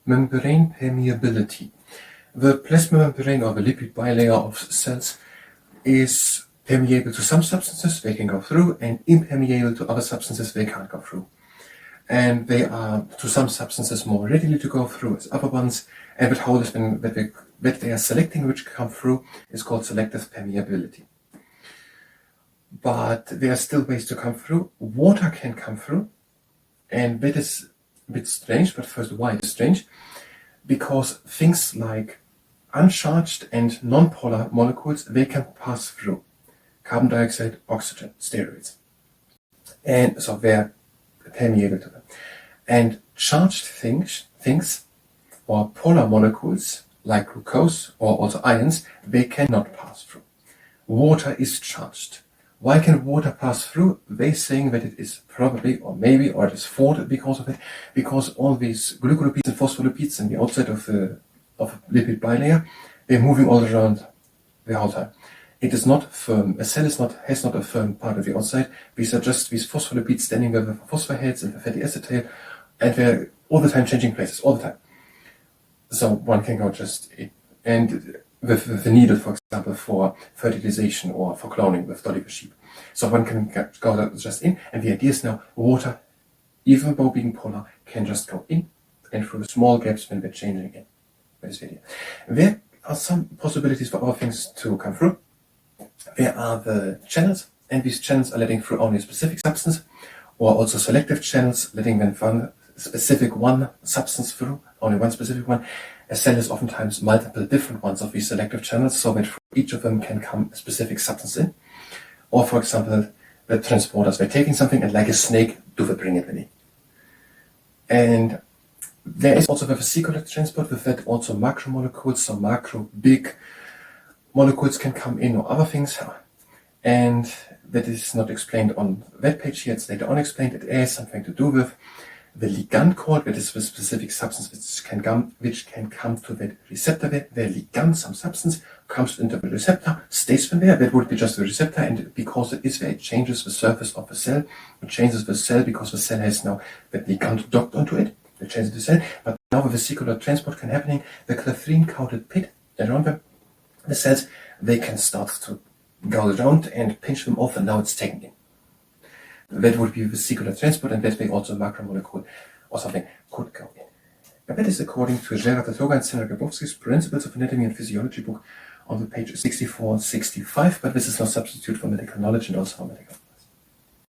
membrane permeability. The plasma membrane or the lipid bilayer of cells is permeable to some substances, they can go through, and impermeable to other substances, they can't go through. And they are to some substances more readily to go through as other ones, and that they are selecting which come through is called selective permeability. But there are still ways to come through. Water can come through, and that is a bit strange, but first, why it's strange? Because things like uncharged and non-polar molecules, they can pass through. Carbon dioxide, oxygen, steroids. And so they're permeable to them. And charged things or polar molecules like glucose or also ions, they cannot pass through. Water is charged. Why can water pass through? They're saying that it is probably or maybe or it is thought because of it, because all these glycolipids and phospholipids on the outside of the lipid bilayer, they're moving all around the whole time. It is not firm. A cell has not a firm part of the outside. These are just these phospholipids standing with the phosphates and the fatty acid tail, and they're all the time changing places, all the time. So one can go just in. And with the needle, for example, for fertilization or for cloning with dolly sheep. So one can go just in, and the idea is now water, even though being polar, can just go in and through small gaps when they're changing in. This video. There are some possibilities for other things to come through. There are the channels, and these channels are letting through only a specific substance, or also selective channels letting them one substance through, only one specific one. A cell is oftentimes multiple different ones of these selective channels, so that through each of them can come a specific substance in. Or for example, the transporters, they're taking something and like a snake, do they bring it in. And there is also the vesicular transport, with that also macromolecules, so macro, big molecules can come in or other things. And that is not explained on that page here, it's later on explained. It has something to do with the ligand cord, that is the specific substance which can come to that receptor there. The ligand, some substance, comes into the receptor, stays from there. That would be just the receptor, and because it is there, it changes the surface of the cell. It changes the cell because the cell has now that ligand docked onto it. It changes the cell, but now the vesicular transport can happening. The clathrine-coated pit around the cells, they can start to go around and pinch them off, and now it's taken in. That would be vesicular transport, and that way also a macromolecule or something could go in. And that is according to Gerard Tatoga and Sandra Grabowski's Principles of Anatomy and Physiology book on the page 64-65, but this is no substitute for medical knowledge and also for medical